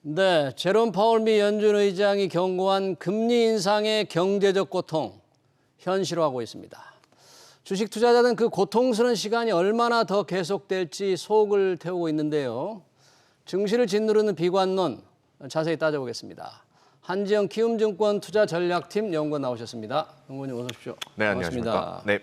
네, 제롬 파월 미 연준 의장이 경고한 금리 인상의 경제적 고통 현실화하고 있습니다. 주식 투자자는 그 고통스러운 시간이 얼마나 더 계속될지 속을 태우고 있는데요. 증시를 짓누르는 비관론 자세히 따져보겠습니다. 한지영 키움증권 투자전략팀 연구원 나오셨습니다. 연구원님 어서 오십시오. 네, 반갑습니다. 안녕하십니까. 네.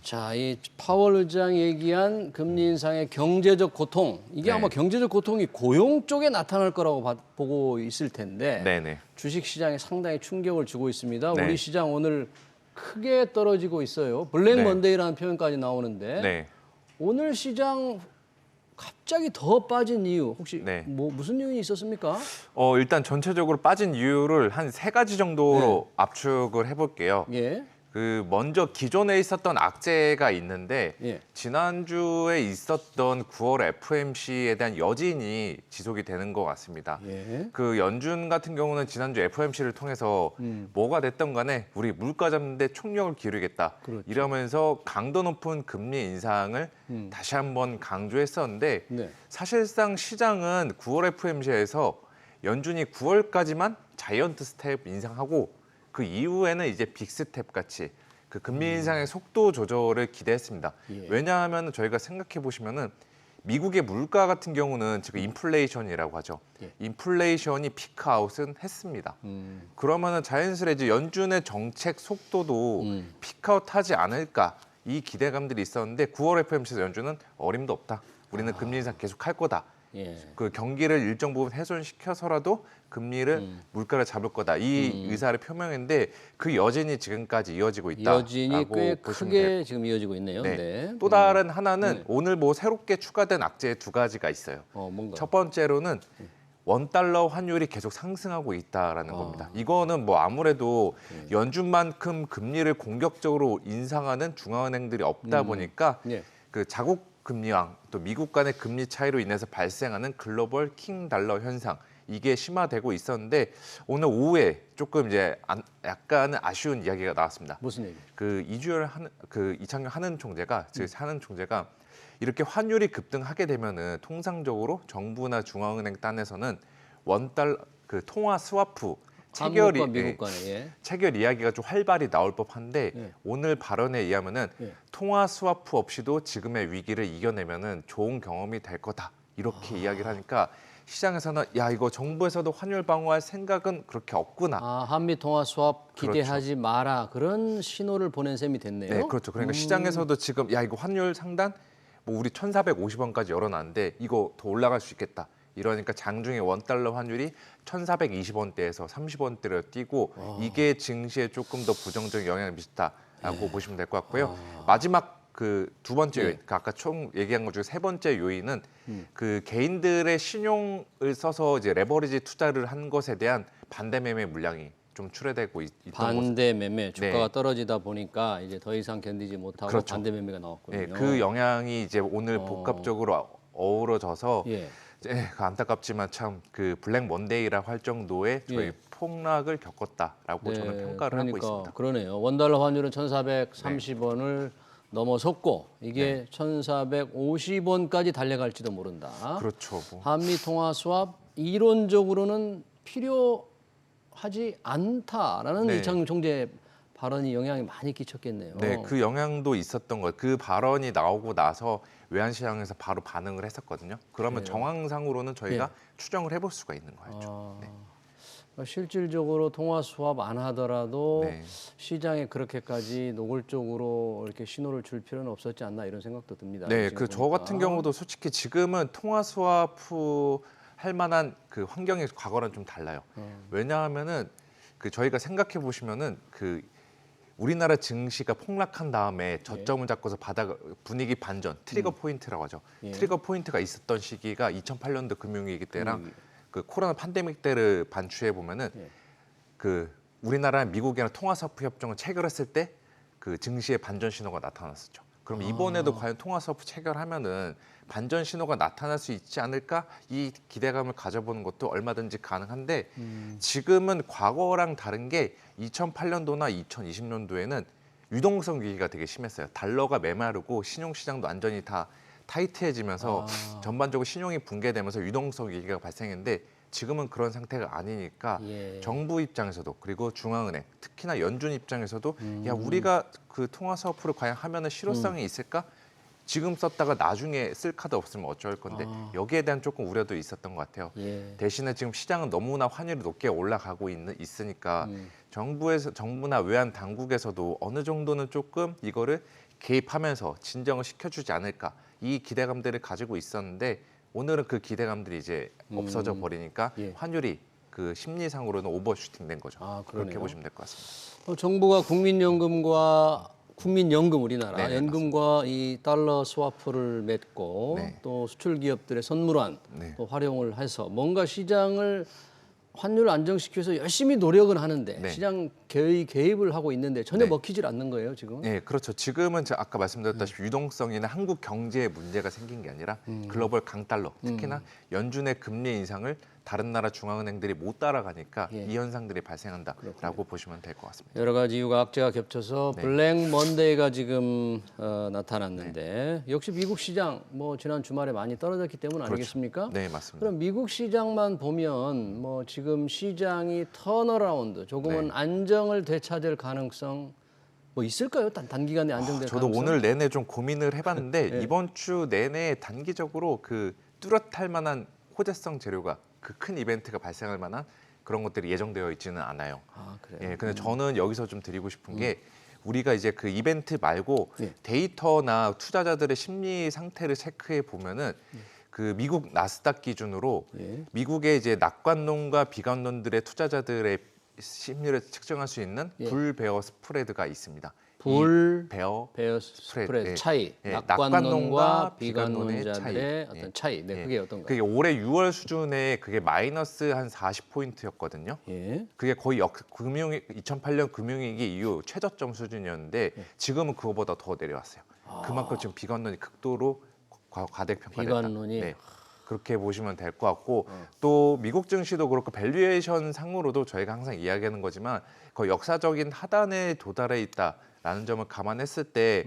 자, 이 파월 의장이 얘기한 금리 인상의 경제적 고통, 이게 네. 아마 경제적 고통이 고용 쪽에 나타날 거라고 보고 있을 텐데 네네. 주식 시장에 상당히 충격을 주고 있습니다. 네. 우리 시장 오늘 크게 떨어지고 있어요. 블랙 네. 먼데이라는 표현까지 나오는데 네. 오늘 시장 갑자기 더 빠진 이유 혹시 네. 뭐 무슨 요인이 있었습니까? 일단 전체적으로 빠진 이유를 한 3가지 정도로 압축을 해볼게요. 예. 먼저 기존에 있었던 악재가 있는데 예. 지난주에 있었던 9월 FOMC에 대한 여진이 지속이 되는 것 같습니다. 예. 그 연준 같은 경우는 지난주 FOMC를 통해서 뭐가 됐던 간에 우리 물가 잡는 데 총력을 기울이겠다. 그렇죠. 이러면서 강도 높은 금리 인상을 다시 한번 강조했었는데 네. 사실상 시장은 9월 FOMC에서 연준이 9월까지만 자이언트 스텝 인상하고 그 이후에는 이제 빅스텝 같이 그 금리 인상의 속도 조절을 기대했습니다. 예. 왜냐하면 저희가 생각해 보시면은 미국의 물가 같은 경우는 지금 인플레이션이라고 하죠. 예. 인플레이션이 피크아웃은 했습니다. 그러면은 자연스레 이제 연준의 정책 속도도 피크아웃하지 않을까 이 기대감들이 있었는데 9월 FOMC에서 연준은 어림도 없다. 우리는 금리 인상 계속 할 거다. 예. 그 경기를 일정 부분 훼손시켜서라도 금리를 물가를 잡을 거다. 이 의사를 표명했는데 그 여진이 지금까지 이어지고 있다라고 여진이 꽤 보시면 크게 돼요. 지금 이어지고 있네요. 네. 네. 또 다른 하나는 오늘 뭐 새롭게 추가된 악재 2가지가 있어요. 뭔가. 첫 번째로는 원달러 환율이 계속 상승하고 있다라는 겁니다. 이거는 뭐 아무래도 연준만큼 금리를 공격적으로 인상하는 중앙은행들이 없다 보니까 예. 그 자국 금리왕 또 미국 간의 금리 차이로 인해서 발생하는 글로벌 킹 달러 현상 이게 심화되고 있었는데 오늘 오후에 조금 이제 약간은 아쉬운 이야기가 나왔습니다. 무슨 얘기? 이창용 한은 총재가 하는 총재가 이렇게 환율이 급등하게 되면은 통상적으로 정부나 중앙은행 딴에서는 원달러 그 통화 스와프 한국과 미국 간에 예. 체결 이야기가 좀 활발히 나올 법한데 예. 오늘 발언에 의하면은 예. 통화 스와프 없이도 지금의 위기를 이겨내면은 좋은 경험이 될 거다 이렇게 이야기를 하니까 시장에서는 야 이거 정부에서도 환율 방어할 생각은 그렇게 없구나. 한미 통화 수합 그렇죠. 기대하지 마라 그런 신호를 보낸 셈이 됐네요. 네, 그렇죠. 그러니까 시장에서도 지금 야 이거 환율 상단 뭐 우리 1,450원까지 열어놨는데 이거 더 올라갈 수 있겠다. 이러니까 장중에 원달러 환율이 1,420원대에서 30원대로 뛰고 이게 증시에 조금 더 부정적인 영향을 미쳤다라고 보시면 될 것 같고요. 마지막 그 두 번째 요인, 그 아까 총 얘기한 것 중에 세 번째 요인은 그 개인들의 신용을 써서 이제 레버리지 투자를 한 것에 대한 반대 매매 물량이 좀 출회되고 있던 반대 매매 주가가 네. 떨어지다 보니까 이제 더 이상 견디지 못하고 그렇죠. 반대 매매가 나왔군요. 네, 그 영향이 이제 오늘 복합적으로 어우러져서 예. 안타깝지만 참 그 블랙 먼데이라고 할 정도의 저희 예. 폭락을 겪었다라고 저는 평가를 하고 그러니까 있습니다. 그러네요. 원달러 환율은 1,430원을 넘어섰고 이게 네. 1,450원까지 달려갈지도 모른다. 그렇죠. 뭐. 한미 통화 수합 이론적으로는 필요하지 않다라는 네. 이창용 총재 발언이 영향이 많이 끼쳤겠네요. 네, 그 영향도 있었던 거예요. 그 발언이 나오고 나서 외환시장에서 바로 반응을 했었거든요. 그러면 정황상으로는 저희가 추정을 해볼 수가 있는 거였죠. 네. 실질적으로 통화 수합 안 하더라도 네. 시장에 그렇게까지 노골적으로 이렇게 신호를 줄 필요는 없었지 않나 이런 생각도 듭니다. 네, 지금 그 저 보니까. 같은 경우도 솔직히 지금은 통화 스와프 할 만한 그 환경이 과거랑 좀 달라요. 왜냐하면은 그 저희가 생각해 보시면은 그 우리나라 증시가 폭락한 다음에 저점을 잡고서 바닥 분위기 반전 트리거 포인트라고 하죠. 트리거 포인트가 있었던 시기가 2008년도 금융위기 때랑 그 코로나 팬데믹 때를 반추해 보면은 그 우리나라랑 미국이랑 통화사프 협정을 체결했을 때 그 증시의 반전 신호가 나타났었죠. 그럼 이번에도 과연 통화사프 체결하면은 반전 신호가 나타날 수 있지 않을까 이 기대감을 가져보는 것도 얼마든지 가능한데 지금은 과거랑 다른 게 2008년도나 2020년도에는 유동성 위기가 되게 심했어요. 달러가 메마르고 신용시장도 완전히 다 타이트해지면서 전반적으로 신용이 붕괴되면서 유동성 위기가 발생했는데 지금은 그런 상태가 아니니까 예. 정부 입장에서도 그리고 중앙은행 특히나 연준 입장에서도 야 우리가 그 통화 스와프를 과연 하면은 실효성이 있을까? 지금 썼다가 나중에 쓸 카드 없으면 어쩔 건데 여기에 대한 조금 우려도 있었던 것 같아요. 예. 대신에 지금 시장은 너무나 환율이 높게 올라가고 있으니까 정부나 외환 당국에서도 어느 정도는 조금 이거를 개입하면서 진정을 시켜주지 않을까 이 기대감들을 가지고 있었는데 오늘은 그 기대감들이 이제 없어져 버리니까 예. 환율이 그 심리상으로는 오버슈팅 된 거죠. 아, 그렇게 그러네요. 보시면 될 것 같습니다. 정부가 국민연금 우리나라 네, 네, 연금과 이 달러 스와프를 맺고 네. 또 수출 기업들의 선물환 네. 또 활용을 해서 뭔가 시장을 환율을 안정시키기 위해서 열심히 노력은 하는데 네. 시장 개입을 하고 있는데 전혀 네. 먹히질 않는 거예요 지금. 네, 그렇죠. 지금은 제가 아까 말씀드렸다시피 유동성이나 한국 경제에 문제가 생긴 게 아니라 글로벌 강달러, 특히나 연준의 금리 인상을 다른 나라 중앙은행들이 못 따라가니까 예. 이 현상들이 발생한다라고 보시면 될 것 같습니다. 여러 가지 이유가 악재가 겹쳐서 네. 블랙 먼데이가 지금 나타났는데 역시 미국 시장 뭐 지난 주말에 많이 떨어졌기 때문 아니겠습니까? 네, 맞습니다. 그럼 미국 시장만 보면 뭐 지금 시장이 턴어라운드 조금은 네. 안정을 되찾을 가능성 뭐 있을까요? 단기간에 안정될 저도 가능성? 오늘 내내 좀 고민을 해봤는데 예. 이번 주 내내 단기적으로 그 뚜렷할 만한 호재성 재료가 그 큰 이벤트가 발생할 만한 그런 것들이 예정되어 있지는 않아요. 아, 그래요. 예, 근데 저는 여기서 좀 드리고 싶은 게 우리가 이제 그 이벤트 말고 예. 데이터나 투자자들의 심리 상태를 체크해 보면은 그 미국 나스닥 기준으로 예. 미국의 이제 낙관론과 비관론들의 투자자들의 심리를 측정할 수 있는 예. 불베어 스프레드가 있습니다. 불 베어 베어 스프레드 예. 차이, 예, 낙관론과 낙관론과 비관론의 비관론자들의 차이. 어떤 예. 차이. 네, 예. 그게 어떤가요? 그게 올해 6월 수준에 그게 마이너스 한 40포인트였거든요. 예. 그게 거의 2008년 금융위기 이후 최저점 수준이었는데 지금은 그거보다 더 내려왔어요. 그만큼 지금 비관론이 극도로 과대평가됐다. 비관론이. 네. 그렇게 보시면 될 것 같고 또 미국 증시도 그렇고 밸류에이션 상으로도 저희가 항상 이야기하는 거지만 거의 역사적인 하단에 도달해 있다라는 점을 감안했을 때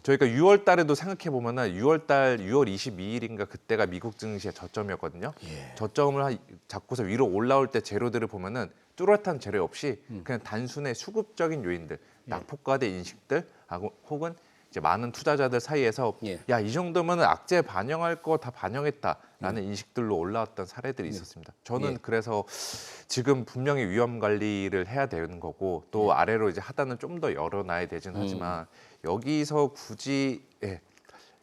저희가 6월 달에도 생각해 보면은 6월 22일인가 그때가 미국 증시의 저점이었거든요. 저점을 잡고서 위로 올라올 때 재료들을 보면은 뚜렷한 재료 없이 그냥 단순의 수급적인 요인들, 낙폭과대 인식들 혹은 이제 많은 투자자들 사이에서 예. 야, 이 정도면 악재 반영할 거 다 반영했다라는 인식들로 올라왔던 사례들이 있었습니다. 저는 예. 그래서 지금 분명히 위험 관리를 해야 되는 거고 또 아래로 이제 하단을 좀 더 열어놔야 되긴 하지만 여기서 굳이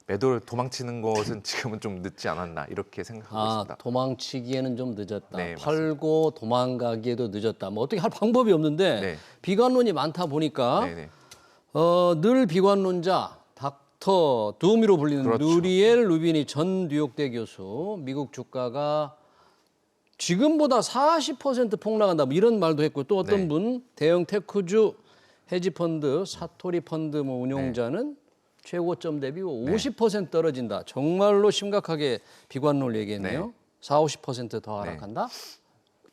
매도를 도망치는 것은 지금은 좀 늦지 않았나 이렇게 생각하고 있습니다. 도망치기에는 좀 늦었다. 네, 팔고 도망가기에도 늦었다. 뭐 어떻게 할 방법이 없는데 네. 비관론이 많다 보니까 네네. 늘 비관론자 닥터 두미로 불리는 그렇죠. 누리엘 루비니 전 뉴욕대 교수 미국 주가가 지금보다 40% 폭락한다 뭐 이런 말도 했고 또 어떤 네. 분 대형 테크주 헤지펀드 사토리 펀드 뭐 운용자는 최고점 대비 50% 떨어진다. 정말로 심각하게 비관론을 얘기했네요. 네. 40~50%더 하락한다.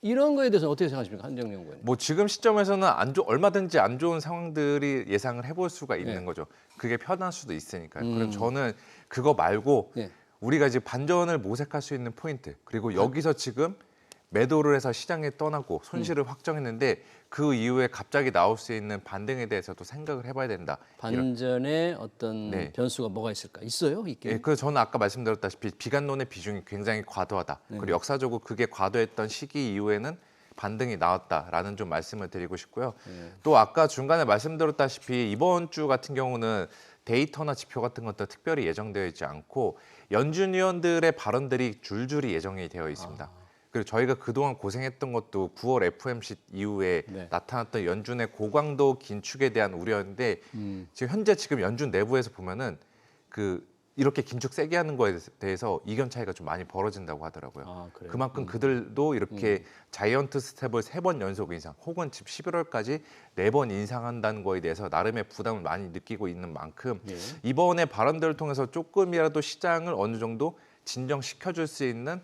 이런 거에 대해서 어떻게 생각하십니까, 한정연구원님? 뭐 지금 시점에서는 얼마든지 안 좋은 상황들이 예상을 해볼 수가 있는 거죠. 그게 편할 수도 있으니까요. 그럼 저는 그거 말고 네. 우리가 이제 반전을 모색할 수 있는 포인트 그리고 여기서 지금 매도를 해서 시장에 떠나고 손실을 확정했는데 그 이후에 갑자기 나올 수 있는 반등에 대해서도 생각을 해봐야 된다. 반전의 어떤 네. 변수가 뭐가 있을까? 있어요, 있긴. 예, 그래서 저는 아까 말씀드렸다시피 비관론의 비중이 굉장히 과도하다. 그리고 역사적으로 그게 과도했던 시기 이후에는 반등이 나왔다라는 좀 말씀을 드리고 싶고요. 또 아까 중간에 말씀드렸다시피 이번 주 같은 경우는 데이터나 지표 같은 것도 특별히 예정되어 있지 않고 연준 위원들의 발언들이 줄줄이 예정이 되어 있습니다. 그리고 저희가 그동안 고생했던 것도 9월 FOMC 이후에 네. 나타났던 연준의 고강도 긴축에 대한 우려인데 지금 연준 내부에서 보면은 이렇게 긴축 세게 하는 거에 대해서 이견 차이가 좀 많이 벌어진다고 하더라고요. 아, 그래요? 그만큼 그들도 이렇게 자이언트 스텝을 3번 연속 인상 혹은 지금 11월까지 4번 인상한다는 거에 대해서 나름의 부담을 많이 느끼고 있는 만큼 이번에 발언들을 통해서 조금이라도 시장을 어느 정도 진정시켜줄 수 있는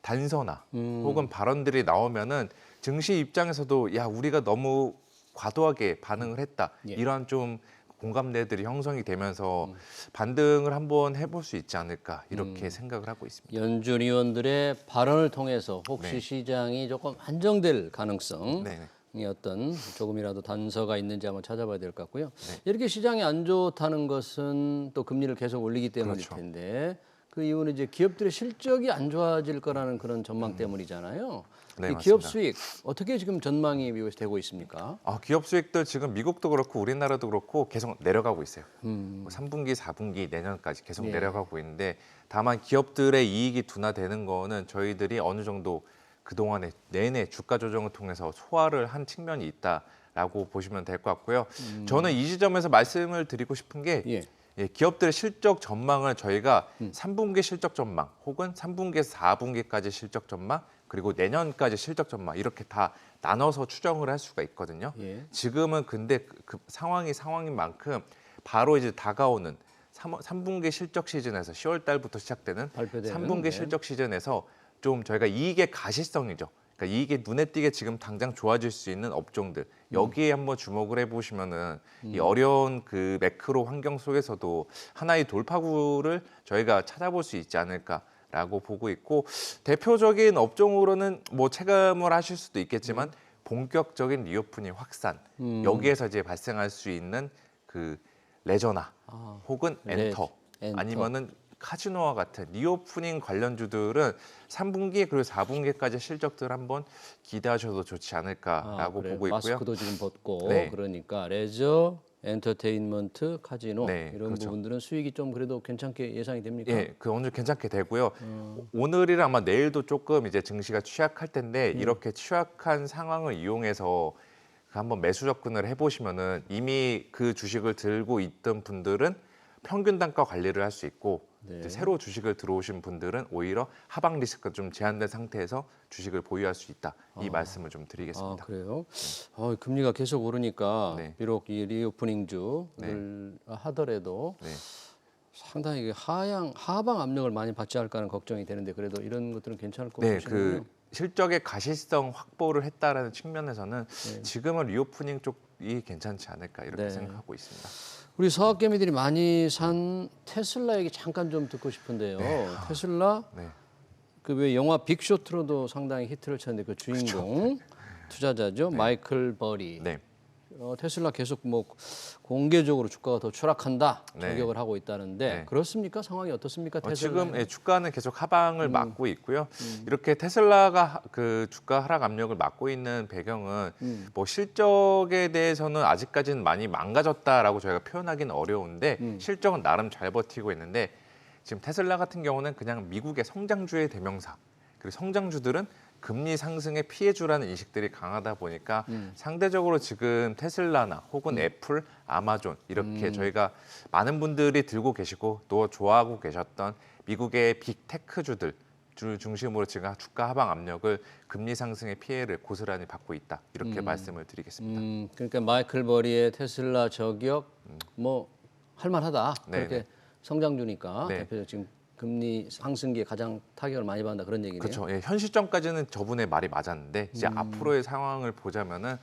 단서나 혹은 발언들이 나오면은 증시 입장에서도 야 우리가 너무 과도하게 반응을 했다 이러한 좀 공감대들이 형성이 되면서 반등을 한번 해볼 수 있지 않을까 이렇게 생각을 하고 있습니다. 연준 의원들의 발언을 통해서 혹시 네. 시장이 조금 안정될 가능성이 네. 어떤 조금이라도 단서가 있는지 한번 찾아봐야 될 것 같고요. 네. 이렇게 시장이 안 좋다는 것은 또 금리를 계속 올리기 때문일 그렇죠. 텐데 그 이유는 이제 기업들의 실적이 안 좋아질 거라는 그런 전망 때문이잖아요. 네, 이 기업 맞습니다. 수익 어떻게 지금 전망이 미국에서 되고 있습니까? 기업 수익들 지금 미국도 그렇고 우리나라도 그렇고 계속 내려가고 있어요. 뭐 3분기, 4분기 내년까지 계속 예. 내려가고 있는데 다만 기업들의 이익이 둔화되는 거는 저희들이 어느 정도 그동안에 내내 주가 조정을 통해서 소화를 한 측면이 있다라고 보시면 될 것 같고요. 저는 이 지점에서 말씀을 드리고 싶은 게 예. 기업들의 실적 전망을 저희가 3분기 실적 전망 혹은 3분기에서 4분기까지 실적 전망 그리고 내년까지 실적 전망 이렇게 다 나눠서 추정을 할 수가 있거든요. 예. 지금은 근데 그 상황이 상황인 만큼 바로 이제 다가오는 3분기 실적 시즌에서 10월 달부터 시작되는 발표되는, 3분기 네. 실적 시즌에서 좀 저희가 이익의 가시성이죠. 그러니까 이익이 눈에 띄게 지금 당장 좋아질 수 있는 업종들 여기에 한번 주목을 해보시면은 이 어려운 그 매크로 환경 속에서도 하나의 돌파구를 저희가 찾아볼 수 있지 않을까라고 보고 있고 대표적인 업종으로는 뭐 체감을 하실 수도 있겠지만 본격적인 리오프닝 확산 여기에서 이제 발생할 수 있는 그 레저나 혹은 엔터 엔터. 아니면은 카지노와 같은 리오프닝 관련주들은 3분기 그리고 4분기까지 실적들 한번 기대하셔도 좋지 않을까라고 그래요. 보고 있고요. 마스크도 지금 벗고 네. 그러니까 레저, 엔터테인먼트, 카지노 네, 이런 그렇죠. 부분들은 수익이 좀 그래도 괜찮게 예상이 됩니까? 예, 그 어느 정도 괜찮게 되고요. 오늘이랑 아마 내일도 조금 이제 증시가 취약할 텐데 이렇게 취약한 상황을 이용해서 한번 매수 접근을 해보시면은 이미 그 주식을 들고 있던 분들은 평균 단가 관리를 할 수 있고 네. 이제 새로 주식을 들어오신 분들은 오히려 하방 리스크가 좀 제한된 상태에서 주식을 보유할 수 있다. 이 말씀을 좀 드리겠습니다. 그래요? 금리가 계속 오르니까 네. 비록 이 리오프닝주를 하더라도 네. 상당히 하방 압력을 많이 받지 않을까 하는 걱정이 되는데 그래도 이런 것들은 괜찮을 것 네, 보시는군요. 그 실적의 가시성 확보를 했다라는 측면에서는 지금은 리오프닝 쪽이 괜찮지 않을까 이렇게 네. 생각하고 있습니다. 우리 서학개미들이 많이 산 테슬라 얘기 잠깐 좀 듣고 싶은데요. 테슬라 네. 그 왜 영화 빅쇼트로도 상당히 히트를 쳤는데 그 주인공 투자자죠. 마이클 버리. 네. 테슬라 계속 뭐 공개적으로 주가가 더 추락한다 네. 저격을 하고 있다는데 네. 그렇습니까? 상황이 어떻습니까? 테슬라 지금 주가는 계속 하방을 맞고 있고요. 이렇게 테슬라가 그 주가 하락 압력을 맞고 있는 배경은 뭐 실적에 대해서는 아직까지는 많이 망가졌다라고 저희가 표현하기는 어려운데 실적은 나름 잘 버티고 있는데 지금 테슬라 같은 경우는 그냥 미국의 성장주의 대명사 그리고 성장주들은 금리 상승에 피해주라는 인식들이 강하다 보니까 상대적으로 지금 테슬라나 혹은 애플, 아마존 이렇게 저희가 많은 분들이 들고 계시고 또 좋아하고 계셨던 미국의 빅테크주들 중심으로 지금 주가 하방 압력을 금리 상승의 피해를 고스란히 받고 있다 이렇게 말씀을 드리겠습니다. 그러니까 마이클 버리의 테슬라 저격 뭐 할만하다. 네, 그렇게 네. 성장주니까 네. 대표적 지금 금리 상승기에 가장 타격을 많이 받는다 그런 얘기네요. 그렇죠. 예, 현 시점까지는 저분의 말이 맞았는데 이제 앞으로의 상황을 보자면은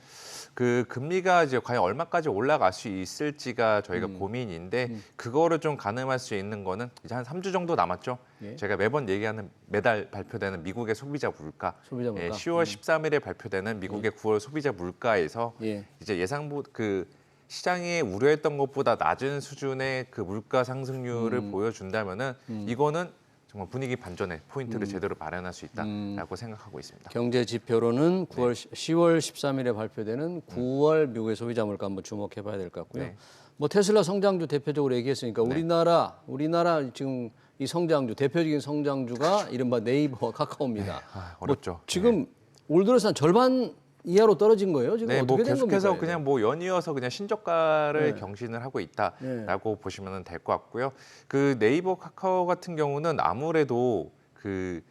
그 금리가 이제 과연 얼마까지 올라갈 수 있을지가 저희가 고민인데 그거를 좀 가늠할 수 있는 거는 이제 한 3주 정도 남았죠. 예. 제가 매번 얘기하는 매달 발표되는 미국의 소비자 물가, 소비자 물가. 10월 13일에 발표되는 미국의 9월 소비자 물가에서 예. 이제 예상보 그 시장이 우려했던 것보다 낮은 수준의 그 물가 상승률을 보여준다면은 이거는 정말 분위기 반전의 포인트를 제대로 마련할 수 있다라고 생각하고 있습니다. 경제 지표로는 10월 13일에 발표되는 9월 미국의 소비자 물가 한번 주목해 봐야 될 것 같고요. 네. 뭐 테슬라 성장주 대표적으로 얘기했으니까 우리나라 지금 이 성장주 대표적인 성장주가 이른바 네이버와 카카오입니다. 어렵죠. 뭐 지금 올 들어서 한 절반 이하로 떨어진 거예요. 지금 네, 뭐 어떻게 된 계속해서 겁니까? 그냥 뭐 연이어서 그냥 신저가를 네. 경신을 하고 있다라고 보시면 될 것 같고요. 그 네이버, 카카오 같은 경우는 아무래도 그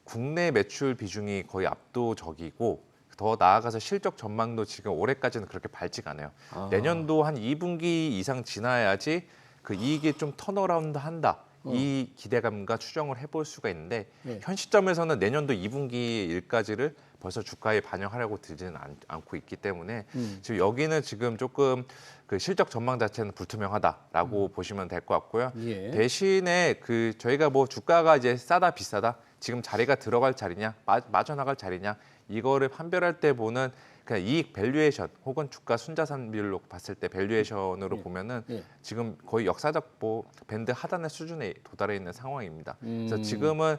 국내 매출 비중이 거의 압도적이고 더 나아가서 실적 전망도 지금 올해까지는 그렇게 밝지가 않아요. 내년도 한 2분기 이상 지나야지 그 이익이 좀 턴어라운드 한다. 이 기대감과 추정을 해볼 수가 있는데 네. 현 시점에서는 내년도 2분기 일까지를 벌써 주가에 반영하려고 들지는 않고 있기 때문에 지금 여기는 지금 조금 그 실적 전망 자체는 불투명하다라고 보시면 될 것 같고요. 예. 대신에 그 저희가 뭐 주가가 이제 싸다 비싸다 지금 자리가 들어갈 자리냐 빠져나갈 자리냐 이거를 판별할 때 보는 그냥 이익 밸류에이션 혹은 주가 순자산 비율로 봤을 때 밸류에이션으로 보면은 지금 거의 역사적 밴드 하단의 수준에 도달해 있는 상황입니다. 그래서 지금은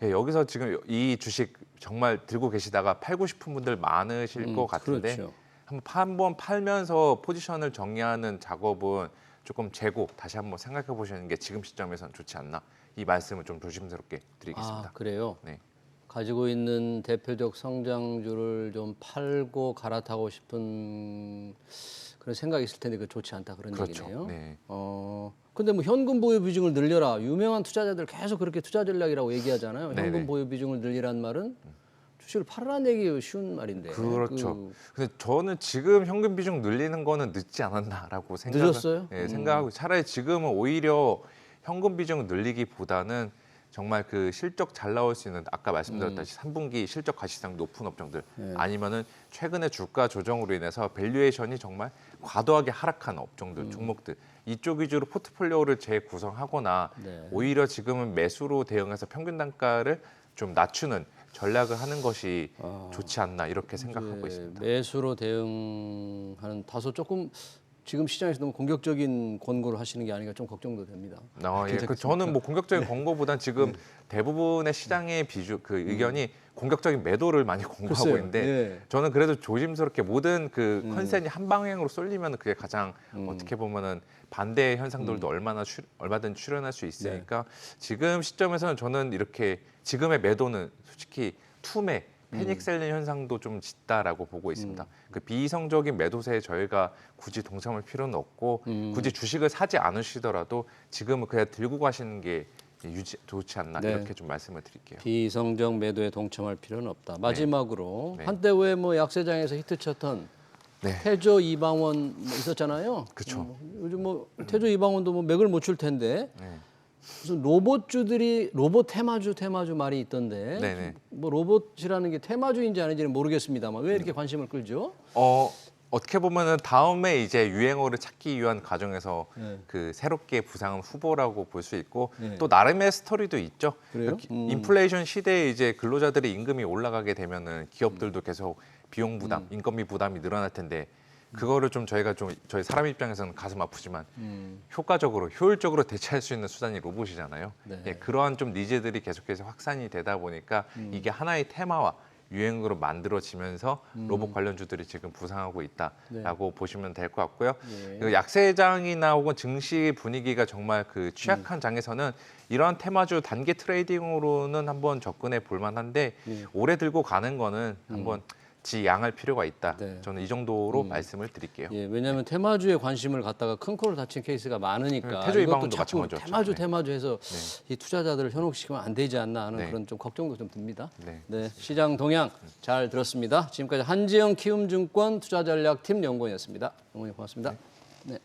여기서 지금 이 주식 정말 들고 계시다가 팔고 싶은 분들 많으실 것 같은데 그렇죠. 한번 팔면서 포지션을 정리하는 작업은 조금 재고 다시 한번 생각해 보시는 게 지금 시점에서는 좋지 않나 이 말씀을 좀 조심스럽게 드리겠습니다. 아, 그래요? 네. 가지고 있는 대표적 성장주를 좀 팔고 갈아타고 싶은 그런 생각이 있을 텐데 그 좋지 않다 그런 그렇죠. 얘기네요. 네. 근데 뭐 현금 보유 비중을 늘려라. 유명한 투자자들 계속 그렇게 투자 전략이라고 얘기하잖아요. 네네. 현금 보유 비중을 늘리란 말은 주식을 팔으라는 얘기 쉬운 말인데. 그렇죠. 근데 저는 지금 현금 비중 늘리는 거는 늦지 않았나라고 늦었어요? 생각하고 차라리 지금은 오히려 현금 비중을 늘리기보다는 정말 그 실적 잘 나올 수 있는 아까 말씀드렸다시피 3분기 실적 가시성 높은 업종들 아니면은 최근에 주가 조정으로 인해서 밸류에이션이 정말 과도하게 하락한 업종들 종목들 이쪽 위주로 포트폴리오를 재구성하거나 네. 오히려 지금은 매수로 대응해서 평균 단가를 좀 낮추는 전략을 하는 것이 좋지 않나 이렇게 생각하고 있습니다. 매수로 대응하는 다소 조금 지금 시장에서 너무 공격적인 권고를 하시는 게 아닌가 좀 걱정도 됩니다. 저는 뭐 공격적인 권고보단 지금 대부분의 시장의 의견이 공격적인 매도를 많이 권고하고 글쎄요. 있는데 예. 저는 그래도 조심스럽게 모든 그 컨센이 한 방향으로 쏠리면 그게 가장 어떻게 보면은 반대 현상들도 얼마든지 출현할 수 있으니까 지금 시점에서는 저는 이렇게 지금의 매도는 솔직히 투매 패닉 셀링 현상도 좀 짙다라고 보고 있습니다. 그 비이성적인 매도세에 저희가 굳이 동참할 필요는 없고 굳이 주식을 사지 않으시더라도 지금은 그냥 들고 가시는 게 좋지 않나 네. 이렇게 좀 말씀을 드릴게요. 비성적 매도에 동참할 필요는 없다. 마지막으로 네. 한때 왜 뭐 약세장에서 히트쳤던 네. 태조 이방원 뭐 있었잖아요. 그쵸. 요즘 뭐 태조 이방원도 뭐 맥을 못 출 텐데 네. 무슨 로봇주들이 로봇 테마주 말이 있던데 네네. 뭐 로봇이라는 게 테마주인지 아닌지는 모르겠습니다만 왜 이렇게 관심을 끌죠? 어떻게 보면은 다음에 이제 유행어를 찾기 위한 과정에서 그 새롭게 부상한 후보라고 볼 수 있고 또 나름의 스토리도 있죠. 그래요? 인플레이션 시대에 이제 근로자들의 임금이 올라가게 되면은 기업들도 계속 비용 부담, 인건비 부담이 늘어날 텐데 그거를 좀 저희 사람 입장에서는 가슴 아프지만 효율적으로 대체할 수 있는 수단이 로봇이잖아요. 네. 그러한 좀 니즈들이 계속해서 확산이 되다 보니까 이게 하나의 테마와 유행으로 만들어지면서 로봇 관련주들이 지금 부상하고 있다라고 보시면 될 것 같고요. 그 약세장이나 혹은 증시 분위기가 정말 그 취약한 장에서는 이러한 테마주 단기 트레이딩으로는 한번 접근해 볼 만한데 오래 들고 가는 거는 한번 지양할 필요가 있다. 네. 저는 이 정도로 말씀을 드릴게요. 예, 왜냐하면 테마주에 관심을 갖다가 큰 코를 다친 케이스가 많으니까 태조 이것도 이방원도 자꾸 마찬가지였죠. 테마주 해서 이 투자자들을 현혹시키면 안 되지 않나 하는 그런 좀 걱정도 좀 듭니다. 네. 시장 동향 잘 들었습니다. 지금까지 한지영 키움증권 투자전략팀 연구원이었습니다. 연구원님 고맙습니다. 네.